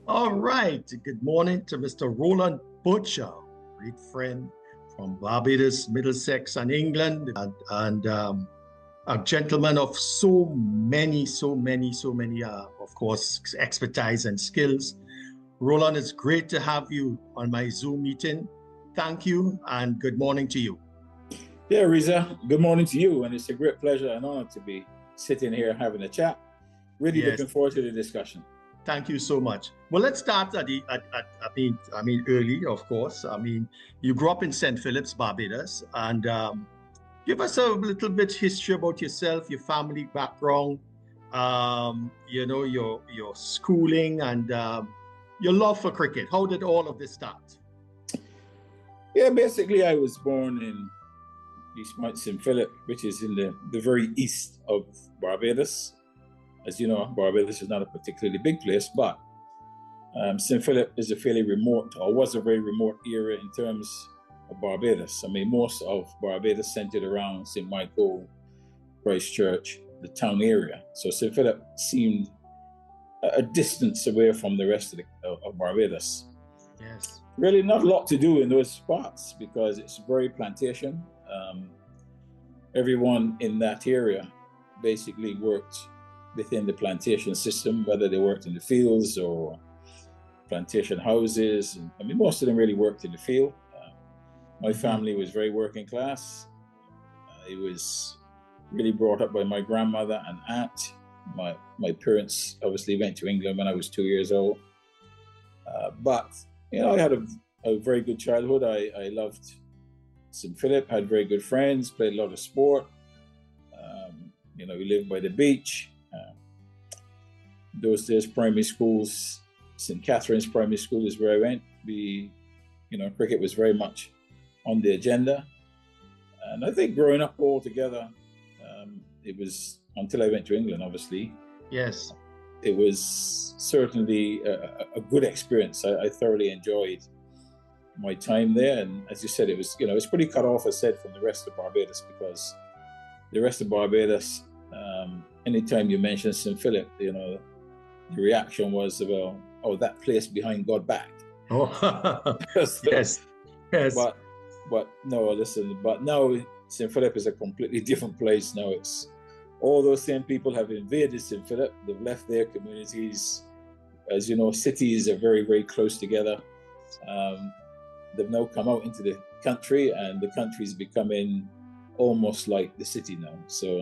All right. Good morning to Mr. Roland Butcher, great friend from Barbados, Middlesex and England, and a gentleman of so many, of course, expertise and skills. Roland, it's great to have you on my Zoom meeting. Thank you and good morning to you. Yeah, Reza, good morning to you. And it's a great pleasure and honor to be sitting here having a chat. Really Yes. looking forward to the discussion. Thank you so much. Well, let's start early, of course. You grew up in St. Philip's, Barbados, and give us a little bit history about yourself, your family background, your schooling, and your love for cricket. How did all of this start? Yeah, basically, I was born in East Point, St. Philip, which is in the very east of Barbados. As you know, Barbados is not a particularly big place, but St. Philip is a fairly remote, or was a very remote area in terms of Barbados. I mean, most of Barbados centered around St. Michael, Christchurch, the town area. So St. Philip seemed a distance away from the rest of Barbados. Yes. Really not a lot to do in those spots because it's very plantation. Everyone in that area basically worked within the plantation system, whether they worked in the fields or plantation houses. I mean, most of them really worked in the field. My family was very working class. I was really brought up by my grandmother and aunt. My parents obviously went to England when I was 2 years old. But, I had a very good childhood. I loved St. Philip, had very good friends, played a lot of sport. We lived by the beach. Those days, primary schools, St. Catherine's Primary School is where I went. Cricket was very much on the agenda. And I think growing up all together, it was until I went to England, obviously. Yes. It was certainly a good experience. I thoroughly enjoyed my time there. And as you said, it was pretty cut off, I said, from the rest of Barbados, because the rest of Barbados, anytime you mention St. Philip, the reaction was about, oh, that place behind God back. Oh, yes. But no, listen, but now St. Philip is a completely different place now. It's all those same people have invaded St. Philip. They've left their communities. As you know, cities are very, very close together. They've now come out into the country, and the country is becoming almost like the city now. So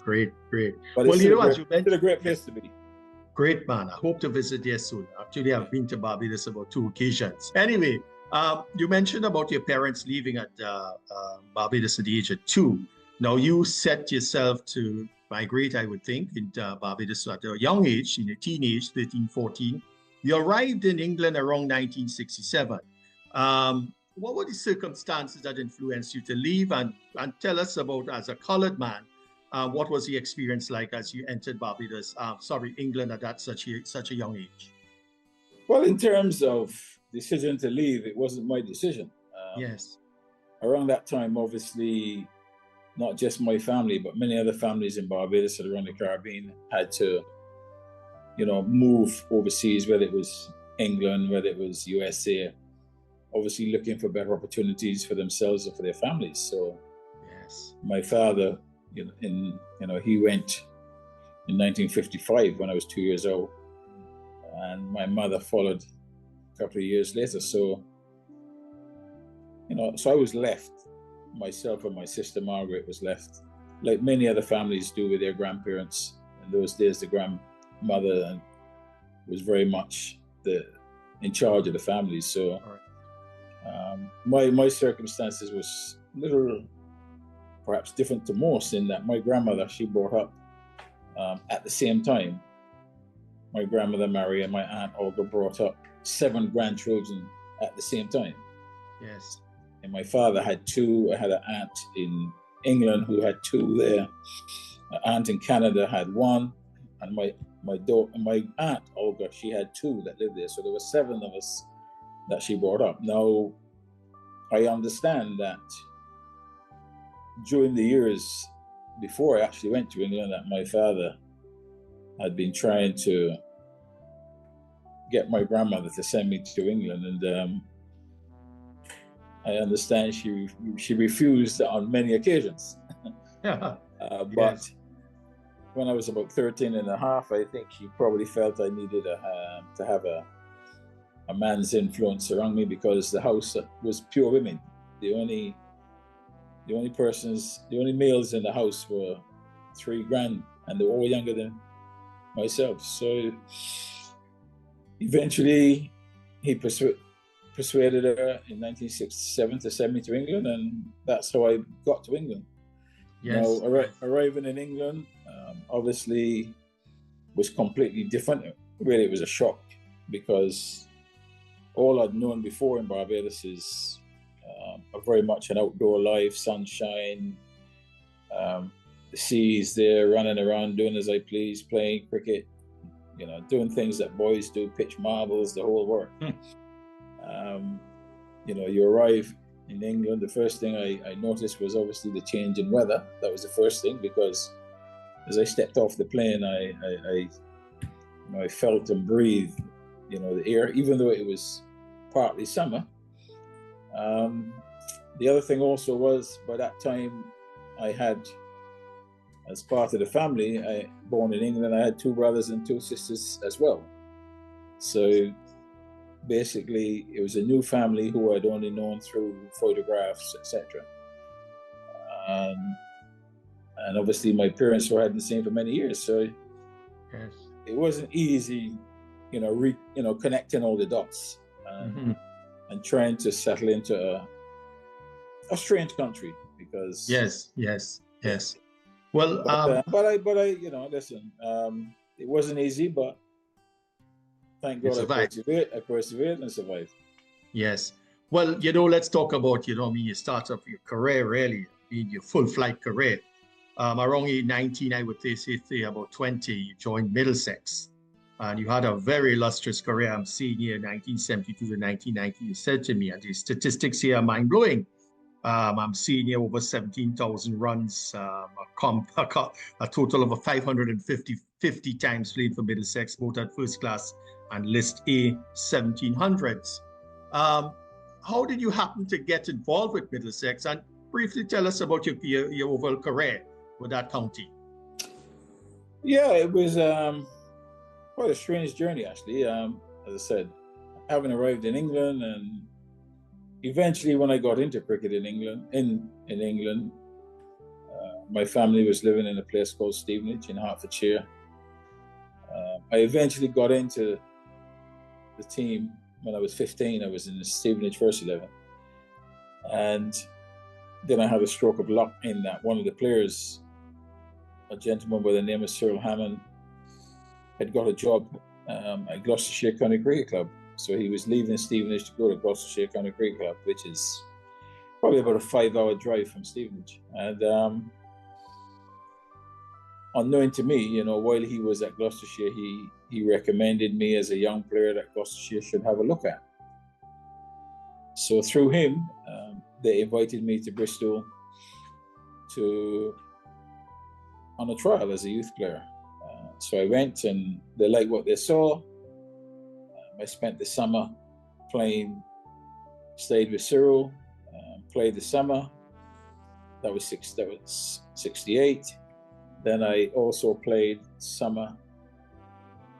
great. But Well, it's a great place to be. Great, man. I hope to visit there soon. Actually, I've been to Barbados about 2 occasions. Anyway, you mentioned about your parents leaving at Barbados at the age of 2. Now, you set yourself to migrate, I would think, into Barbados at a young age, in a teenage, 13, 14. You arrived in England around 1967. What were the circumstances that influenced you to leave? And tell us about, as a colored man, what was the experience like as you entered England at such a young age? Well, in terms of decision to leave, it wasn't my decision. Yes. Around that time, obviously, not just my family, but many other families in Barbados and around the Caribbean had to, move overseas, whether it was England, whether it was USA, obviously looking for better opportunities for themselves and for their families. So yes, my father, he went in 1955 when I was 2 years old, and my mother followed a couple of years later. So, so I was left. Myself and my sister Margaret was left, like many other families do, with their grandparents. In those days, the grandmother was very much in charge of the family. So my circumstances was a little perhaps different to most, in that my grandmother, she brought up at the same time. My grandmother Mary and my aunt Olga brought up 7 grandchildren at the same time. Yes. And my father had 2. I had an aunt in England who had 2 there. An aunt in Canada had 1. And my aunt Olga, she had 2 that lived there. So there were 7 of us that she brought up. Now, I understand that during the years before I actually went to England, that my father had been trying to get my grandmother to send me to England, and I understand she refused on many occasions. Yes. But when I was about 13 and a half, I think she probably felt I needed to have a man's influence around me, because the house was pure women. The only males in the house were 3 grand, and they were all younger than myself. So eventually he persuaded her in 1967 to send me to England, and that's how I got to England. Yes. Now, arriving in England obviously was completely different. Really, it was a shock, because all I'd known before in Barbados is very much an outdoor life, sunshine, the seas there, running around, doing as I please, playing cricket, doing things that boys do, pitch marbles, the whole work. You arrive in England, the first thing I noticed was obviously the change in weather. That was the first thing, because as I stepped off the plane, I felt and breathed, the air, even though it was partly summer. The other thing also was, by that time, I had, as part of the family, born in England, I had 2 brothers and 2 sisters as well. So basically, it was a new family who I'd only known through photographs, etc. And obviously, my parents were hadn't seen for many years, so it wasn't easy, connecting all the dots and trying to settle into a strange country, because yes. Well, but I listen. It wasn't easy, but thank God I persevered and survived. Yes. Well, let's talk about, you start off your career, really, in your full flight career. Around age 19, I would say about 20, you joined Middlesex. And you had a very illustrious career. I'm seeing here 1972 to 1990, you said to me, and the statistics here are mind-blowing. I'm seeing here over 17,000 runs, a total of 550 times played for Middlesex, both at first class and List A 1700s. How did you happen to get involved with Middlesex? And briefly tell us about your overall career with that county. Yeah, it was quite a strange journey, actually. As I said, having arrived in England, and eventually when I got into cricket in England, my family was living in a place called Stevenage in Hertfordshire. I eventually got into the team when I was 15. I was in the Stevenage First 11. And then I had a stroke of luck in that one of the players, a gentleman by the name of Cyril Hammond, had got a job at Gloucestershire County Cricket Club. So he was leaving Stevenage to go to Gloucestershire County Cricket Club, which is probably about a 5-hour drive from Stevenage. And unknown to me, while he was at Gloucestershire, he recommended me as a young player that Gloucestershire should have a look at. So through him, they invited me to Bristol on a trial as a youth player. So I went, and they liked what they saw. I spent the summer stayed with Cyril, played the summer. That was 68. Then I also played summer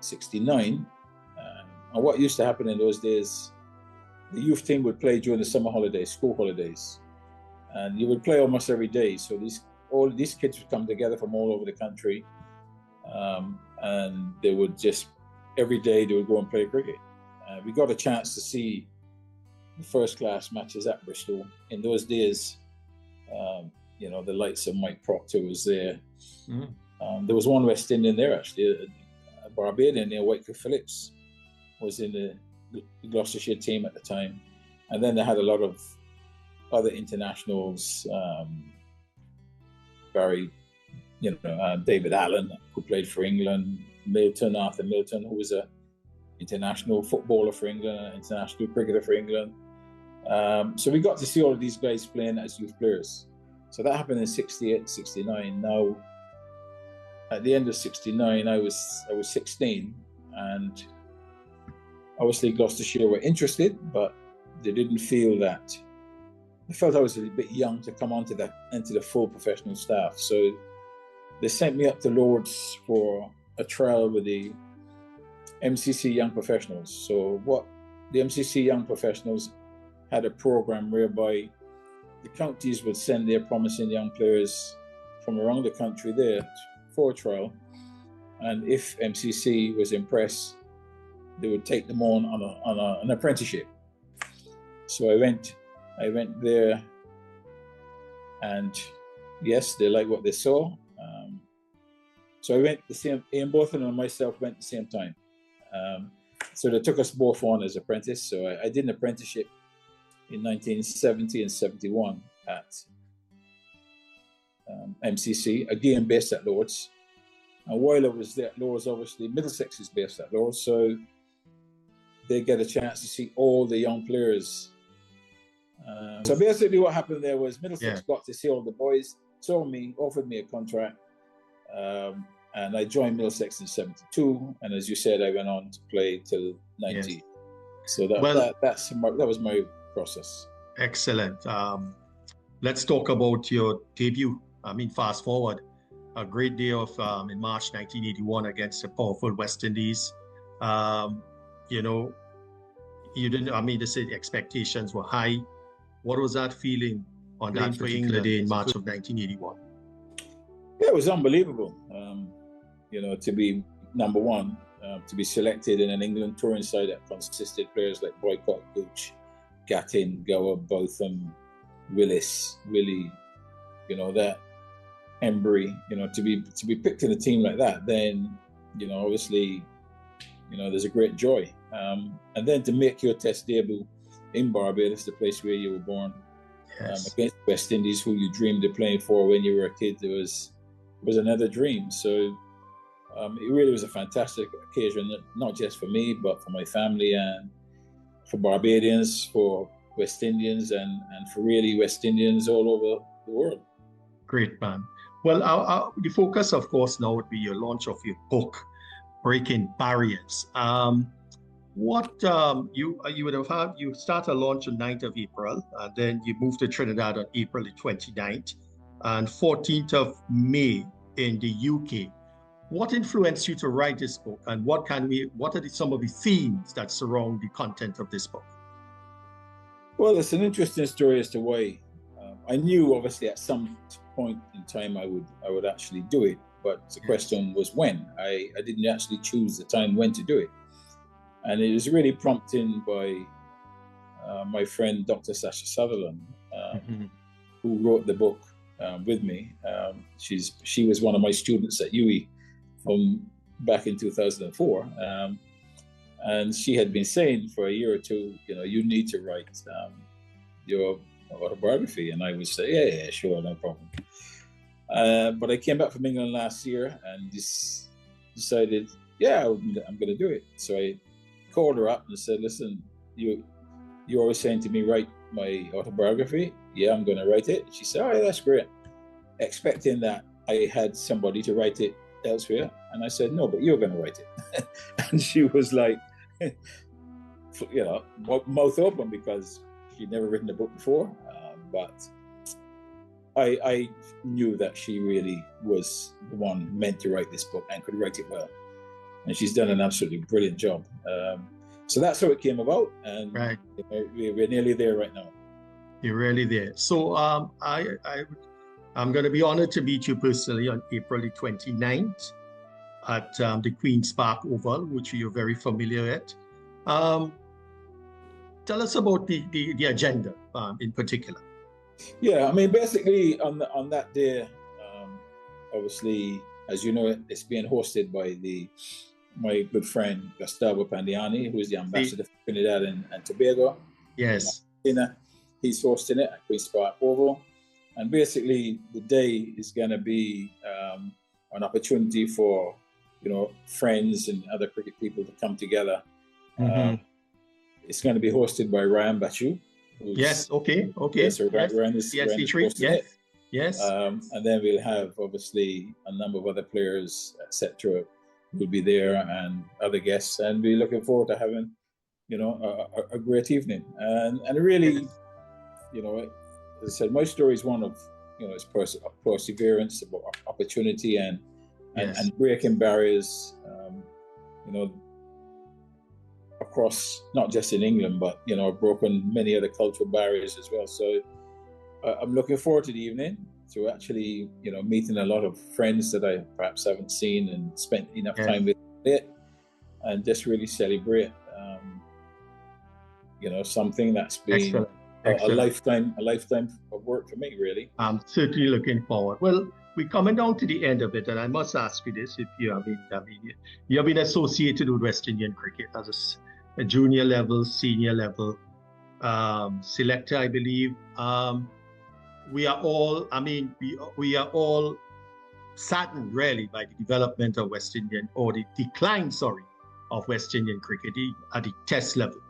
69. And what used to happen in those days, the youth team would play during the summer holidays, school holidays. And you would play almost every day. So all these kids would come together from all over the country. And they would every day they would go and play cricket. We got a chance to see the first class matches at Bristol. In those days, the likes of Mike Proctor was there. There was one West Indian there, actually, a Barbadian near Whitecourt Phillips was in the Gloucestershire team at the time. And then they had a lot of other internationals, David Allen, who played for England, Arthur Milton, who was an international footballer for England, an international cricketer for England. So we got to see all of these guys playing as youth players. So that happened in 68, 69. Now, at the end of 69, I was 16, and Obviously, Gloucestershire were interested, but they didn't feel that. They felt I was a bit young to come into the full professional staff. So they sent me up to Lords for a trial with the MCC Young Professionals. So what the MCC Young Professionals had a program whereby the counties would send their promising young players from around the country there for a trial. And if MCC was impressed, they would take them on an apprenticeship. So I went there, and yes, they liked what they saw. So I went the same. Ian Botham and myself went at the same time. So they took us both on as apprentice. So I did an apprenticeship in 1970 and 71 at MCC, again based at Lords. And while I was there at Lords, obviously Middlesex is based at Lords, so they get a chance to see all the young players. So basically what happened there was Middlesex got to see all the boys, saw me, offered me a contract, and I joined Middlesex in 72, and as you said, I went on to play till 90. Yes. So that was my process. Excellent. Let's talk about your debut. I mean, fast forward, a great day of in March 1981 against the powerful West Indies. You know, you didn't. I mean, the expectations were high. What was that feeling on that particular day in March of 1981? Yeah, it was unbelievable. You know, to be number one, to be selected in an England touring side that consisted of players like Boycott, Gooch, Gattin, Gower, Botham, Willis, Willie, you know, that Embry, you know, to be picked in a team like that, then, you know, obviously, you know, there's a great joy. And then to make your test debut in Barbados, the place where you were born, against West Indies, who you dreamed of playing for when you were a kid, it was another dream. So it really was a fantastic occasion, not just for me, but for my family and for Barbadians, for West Indians, and for really West Indians all over the world. Great, man. Well, the focus, of course, now would be your launch of your book, Breaking Barriers. What you would have had, you start a launch on 9th of April, and then you moved to Trinidad on April the 29th, and 14th of May in the UK. What influenced you to write this book, and what are some of the themes that surround the content of this book? Well, it's an interesting story as to why. I knew, obviously, at some point in time I would actually do it, but the question was when. I didn't actually choose the time when to do it, and it was really prompted by my friend Dr. Sasha Sutherland, who wrote the book with me. She was one of my students at UWI from back in 2004, and she had been saying for a year or two, you know, you need to write your autobiography. And I would say, yeah, sure, no problem. But I came back from England last year and decided, yeah, I'm going to do it. So I called her up and said, listen, you're always saying to me, write my autobiography. Yeah, I'm going to write it. She said, oh, yeah, that's great. Expecting that I had somebody to write it elsewhere. And I said, no, but you're going to write it. And she was like, you know, mouth open, because she'd never written a book before. But I knew that she really was the one meant to write this book and could write it well. And she's done an absolutely brilliant job. So that's how it came about. And right. We're nearly there right now. You're really there. So I'm going to be honored to meet you personally on April the 29th at the Queen's Park Oval, which you're very familiar with. Tell us about the agenda in particular. Yeah, I mean, basically on that day, obviously, as you know, it's being hosted by my good friend Gustavo Pandiani, who is the ambassador for Trinidad and Tobago. Yes. He's hosting it at Queen's Park Oval. And basically, the day is going to be an opportunity for, you know, friends and other cricket people to come together. It's going to be hosted by Roland Butcher. Yes. Okay. So Ryan is hosting it. Yes. And then we'll have, obviously, a number of other players, etc., will be there, and other guests. And we're looking forward to having a great evening. And really, as I said, my story is one of, it's perseverance, about opportunity and breaking barriers, across, not just in England, but, I've broken many other cultural barriers as well. So I'm looking forward to the evening, to actually, meeting a lot of friends that I perhaps haven't seen and spent enough time with it, and just really celebrate, something that's been a lifetime of work for me, really. I'm certainly looking forward. Well, we're coming down to the end of it, and I must ask you this: if you have been associated with West Indian cricket as a junior level, senior level selector, I believe. We are all, we are all saddened really by the development of West Indian, or the decline, of West Indian cricket at the test level.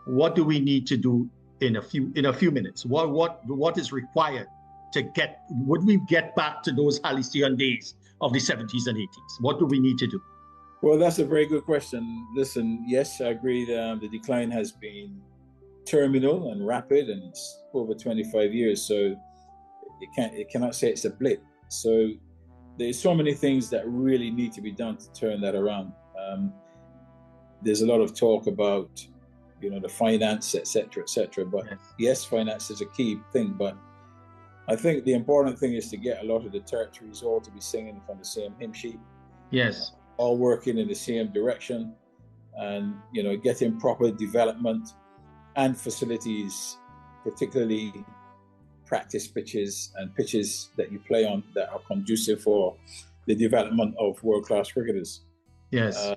What do we need to do in a few minutes? What is required to would we get back to those halcyon days of the 70s and 80s? What do we need to do? Well, that's a very good question. Listen, yes, I agree that the decline has been terminal and rapid, and it's over 25 years. So you cannot say it's a blip. So there's so many things that really need to be done to turn that around. There's a lot of talk about, the finance, etc., etc. But yes, finance is a key thing. But I think the important thing is to get a lot of the territories all to be singing from the same hymn sheet. Yes. All working in the same direction, and getting proper development and facilities, particularly practice pitches and pitches that you play on that are conducive for the development of world-class cricketers. Yes.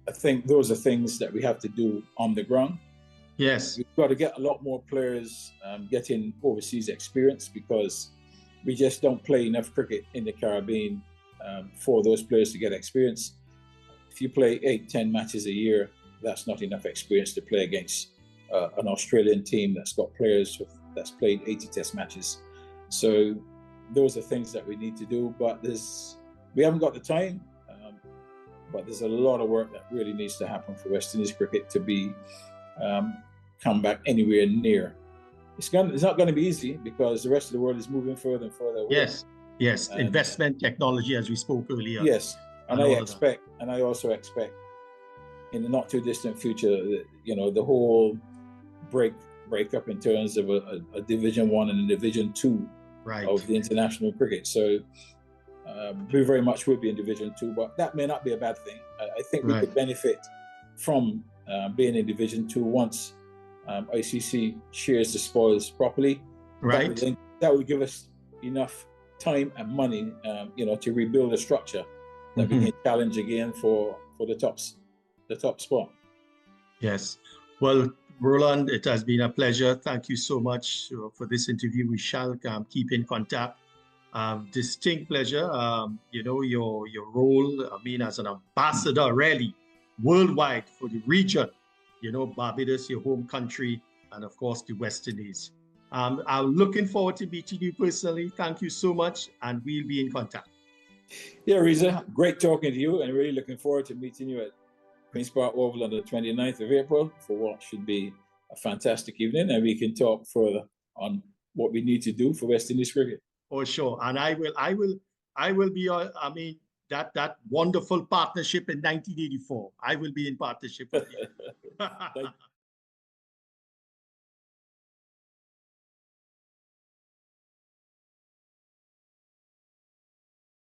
I think those are things that we have to do on the ground. Yes. We've got to get a lot more players getting overseas experience, because we just don't play enough cricket in the Caribbean for those players to get experience. If you play 8-10 matches a year, that's not enough experience to play against an Australian team that's got players that's played 80 test matches. So those are things that we need to do, but we haven't got the time, but there's a lot of work that really needs to happen for West Indies cricket to be come back anywhere near. It's not going to be easy, because the rest of the world is moving further and further away. Yes. And investment, technology, as we spoke earlier. Yes, and I also expect in the not too distant future, the whole breakup in terms of a Division 1 and a Division 2 of the international cricket. So we very much would be in Division 2, but that may not be a bad thing. I think we could benefit from being in Division 2 once ICC shares the spoils properly. Right. That would give us enough time and money, to rebuild a structure that we can challenge again for the top spot. Yes. Well, Roland, it has been a pleasure. Thank you so much for this interview. We shall keep in contact. Distinct pleasure. Your role, as an ambassador, really, worldwide for the region. Barbados, your home country, and of course the West Indies. I'm looking forward to meeting you personally. Thank you so much, and we'll be in contact. Yeah, Reza, great talking to you, and really looking forward to meeting you at Queen's Park Oval on the 29th of April for what should be a fantastic evening, and we can talk further on what we need to do for West Indies cricket. Oh, sure. And I will be, that wonderful partnership in 1984. I will be in partnership with you.